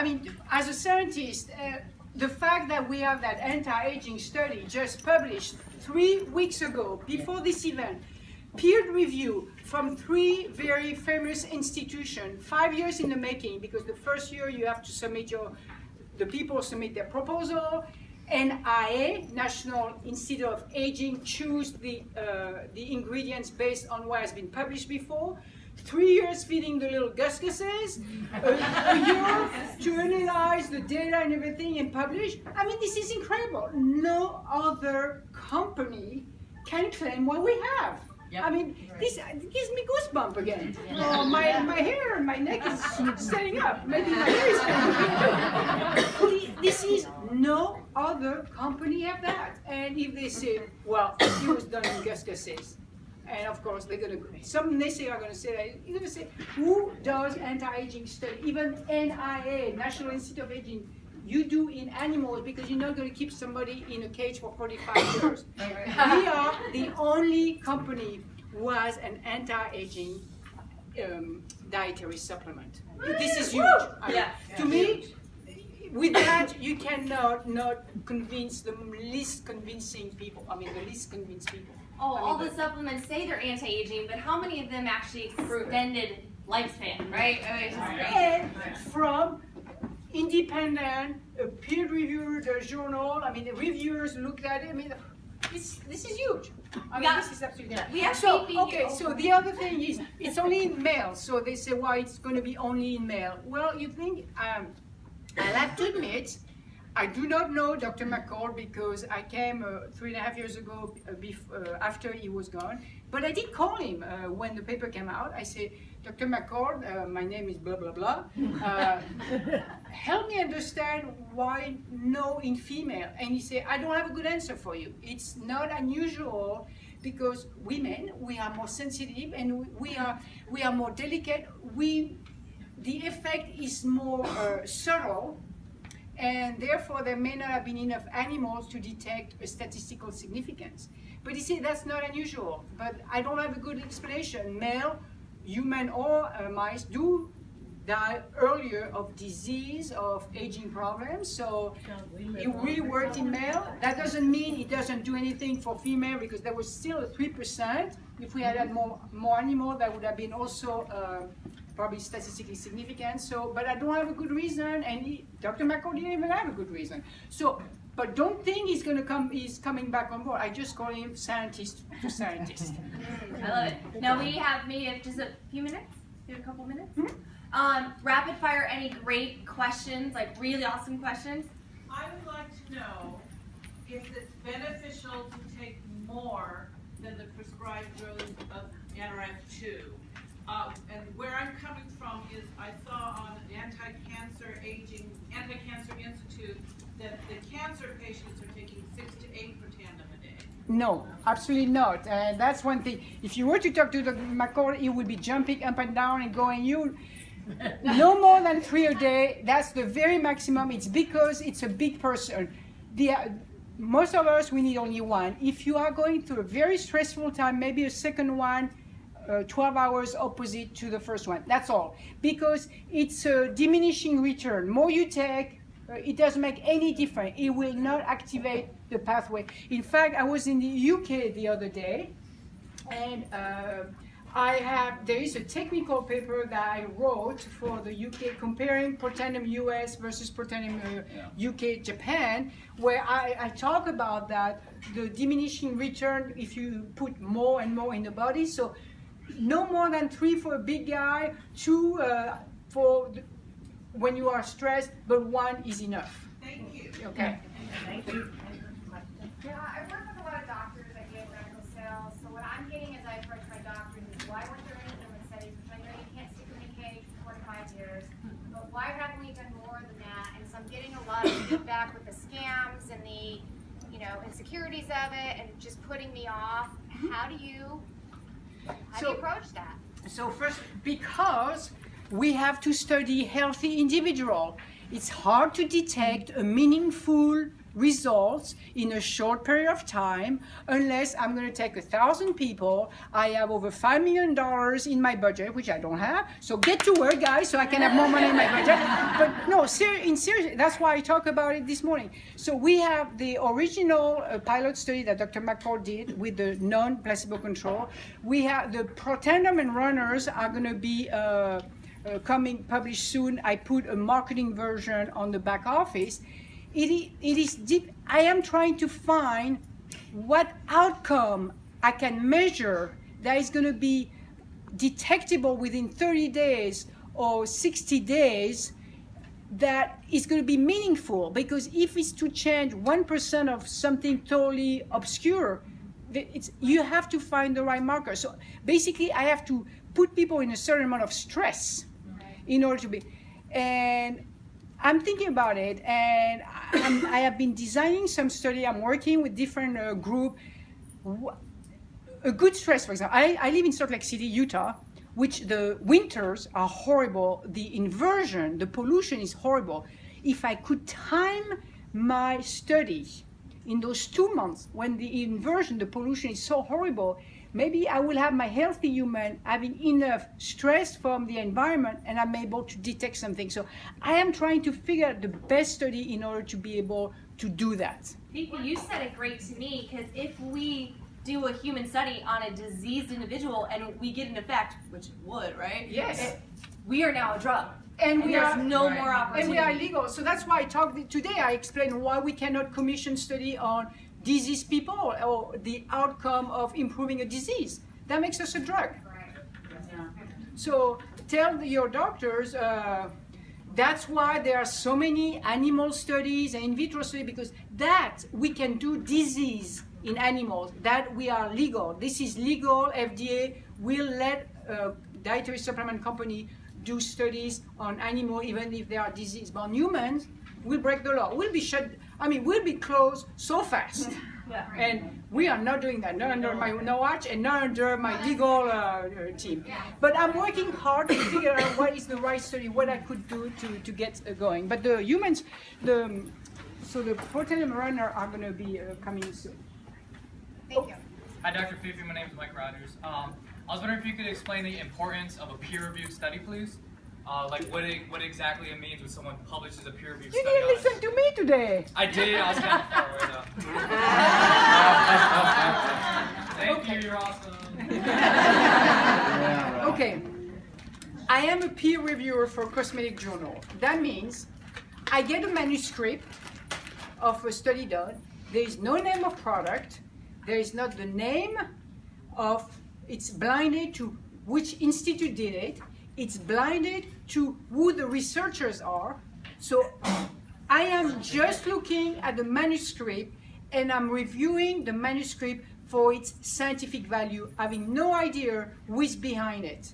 mean, as a scientist, the fact that we have that anti-aging study just published 3 weeks ago, before this event, peer review from 3 very famous institutions, 5 years in the making, because the first year you have to submit the people submit their proposal, NIA, National Institute of Aging, choose the ingredients based on what has been published before. 3 years feeding the little gusguses, a year to analyze the data and everything and publish. I mean, this is incredible. No other company can claim what we have. Yep. I mean, this gives me goosebumps again. Yeah. Oh, my hair and my neck is standing up. Maybe my hair is standing up. This is no other company have that. And if they say, well, it was done in gusguses, and of course they're gonna, some naysayers are gonna say that, you're gonna say, who does anti-aging study? Even NIA, National Institute of Aging, you do in animals because you're not going to keep somebody in a cage for 45 years. We are the only company who has an anti-aging dietary supplement. This is huge. To me, with that, you cannot not convince the least convincing people. I mean, the least convinced people. Oh, all the supplements say they're anti-aging, but how many of them actually extended lifespan, right? And from independent, peer-reviewed journal. I mean, the reviewers looked at it. I mean, this is huge. I mean, this is absolutely. We have so okay. So the other thing is, it's only in male. So they say, why it's going to be only in male? Well, you think I'll have to admit, I do not know Dr. McCall because I came 3.5 years ago after he was gone. But I did call him when the paper came out. I said, Dr. McCall, my name is blah, blah, blah. Help me understand why no in female. And he said, I don't have a good answer for you. It's not unusual because women, we are more sensitive and we are more delicate. The effect is more subtle. And therefore, there may not have been enough animals to detect a statistical significance. But he said that's not unusual. But I don't have a good explanation. Male, human or mice do die earlier of disease, of aging problems. So it really worked in male. That doesn't mean it doesn't do anything for female because there was still a 3%. If we had more animals, that would have been also probably statistically significant. So, but I don't have a good reason, and Dr. McCall didn't even have a good reason. So, but don't think he's coming back on board. I just call him scientist to scientist. I love it. Now we have maybe just a few minutes, a couple minutes. Rapid fire, any great questions, like really awesome questions? I would like to know if it's beneficial to take more than the prescribed dose of NRF2. And where I'm coming from is I saw on Anti-Cancer Institute that the cancer patients are taking 6 to 8 Protandim a day. No, absolutely not. And that's one thing. If you were to talk to Dr. McCall, he would be jumping up and down and going, you no more than 3 a day. That's the very maximum. It's because it's a big person. Most of us, we need only 1. If you are going through a very stressful time, maybe a second one, 12 hours opposite to the first one. That's all. Because it's a diminishing return. More you take, it doesn't make any difference. It will not activate the pathway. In fact, I was in the UK the other day, and there is a technical paper that I wrote for the UK comparing Protandim US versus Protandim UK Japan, where I talk about that, the diminishing return if you put more and more in the body. So no more than 3 for a big guy, 2 for when you are stressed, but 1 is enough. Thank you. Okay. Thank you. Yeah, I work with a lot of doctors that get medical cells, so what I'm getting as I approach my doctors is why weren't there any human studies, which I know you can't stick them in a cage for 4 to 5 years, but why haven't we done more than that? And so I'm getting a lot of feedback with the scams and the insecurities of it and just putting me off. How do you approach that? So first, because we have to study healthy individual, it's hard to detect a meaningful results in a short period of time unless I'm going to take 1,000 people. I have over $5 million in my budget, which I don't have. So get to work, guys, so I can have more money in my budget. But no, seriously, that's why I talked about it this morning. So we have the original pilot study that Dr. McCall did with the non-placebo control. We have the Protandim and runners are going to be coming published soon. I put a marketing version on the back office. It is deep. I am trying to find what outcome I can measure that is going to be detectable within 30 days or 60 days that is going to be meaningful. Because if it's to change 1% of something totally obscure, you have to find the right marker. So basically, I have to put people in a certain amount of stress in order to be. And I'm thinking about it, and I have been designing some study. I'm working with different group. A good stress, for example. I live in Salt Lake City, Utah, which the winters are horrible. The inversion, the pollution is horrible. If I could time my study in those 2 months when the inversion, the pollution is so horrible, maybe I will have my healthy human having enough stress from the environment and I'm able to detect something. So I am trying to figure out the best study in order to be able to do that. Fifi, you said it great to me, because if we do a human study on a diseased individual and we get an effect, which it would, right? Yes. We are now a drug. And there's no more opportunity. And we are legal. So that's why today I explained why we cannot commission study on diseased people or the outcome of improving a disease. That makes us a drug. So tell your doctors, that's why there are so many animal studies and in vitro studies, because that we can do disease in animals, that we are legal. This is legal. FDA will let dietary supplement company do studies on animal even if they are diseased. But on humans, we'll break the law. We'll be shut. I mean, we'll be closed so fast. Yeah. And we are not doing that, not under my watch and not under my legal team. But I'm working hard to figure out what is the right study, what I could do to get going. But the humans, so the Protandim runner are going to be coming soon. Thank you. Hi, Dr. Fifi. My name is Mike Rogers. I was wondering if you could explain the importance of a peer-reviewed study, please. Like what exactly it means when someone publishes a peer-reviewed You study. didn't listen to me today. I did. I was kind of far away though. Thank you. You're awesome. Okay. I am a peer reviewer for a cosmetic journal. That means I get a manuscript of a study done. There is no name of product. There is not the name of, it's blinded to which institute did it. It's blinded to who the researchers are. So I am just looking at the manuscript and I'm reviewing the manuscript for its scientific value, having no idea who is behind it.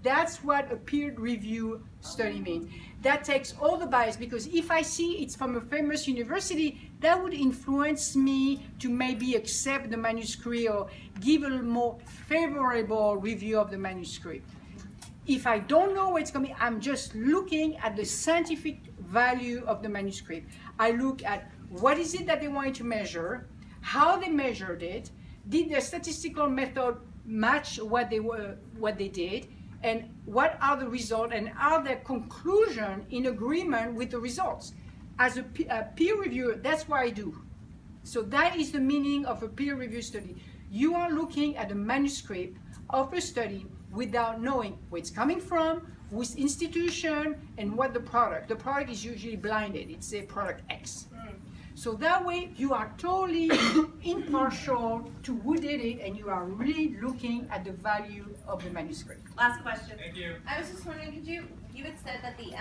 That's what a peer review study means. That takes all the bias, because if I see it's from a famous university, that would influence me to maybe accept the manuscript or give a little more favorable review of the manuscript. If I don't know where it's coming, I'm just looking at the scientific value of the manuscript. I look at what is it that they wanted to measure, how they measured it, did their statistical method match what they did, and what are the results, and are their conclusions in agreement with the results. As a peer reviewer, that's what I do. So that is the meaning of a peer review study. You are looking at the manuscript of a study without knowing where it's coming from, which institution, and what the product. The product is usually blinded. It's a product X. So that way you are totally impartial to who did it, and you are really looking at the value of the manuscript. Last question. Thank you. I was just wondering, you had said that the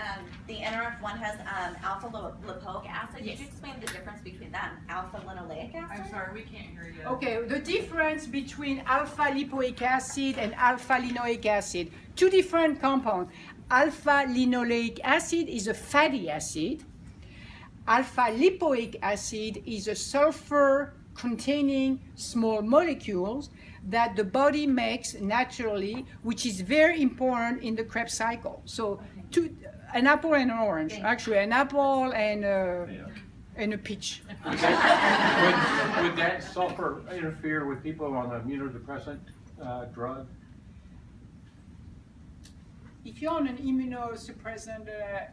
NRF1 has alpha lipoic acid. Yes. Could you explain the difference between that and alpha linoleic acid? I'm sorry, we can't hear you. Okay, the difference between alpha lipoic acid and alpha linoleic acid, two different compounds. Alpha linoleic acid is a fatty acid. Alpha lipoic acid is a sulfur containing small molecules that the body makes naturally, which is very important in the Krebs cycle. So an apple and an orange, actually an apple and and a peach. Would that sulfur interfere with people on the immunodepressant drug? If you're on an immunosuppressant,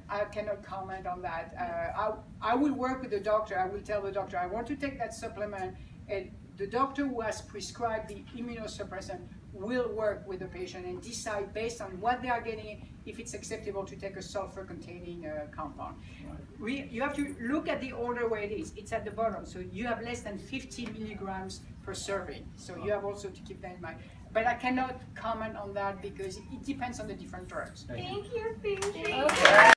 I cannot comment on that. I will work with the doctor. I will tell the doctor, I want to take that supplement, and the doctor who has prescribed the immunosuppressant will work with the patient and decide based on what they are getting if it's acceptable to take a sulfur-containing compound. You have to look at the order where it is. It's at the bottom, so you have less than 50 milligrams per serving. So you have also to keep that in mind. But I cannot comment on that because it depends on the different drugs. Thank you, Fifi. Okay.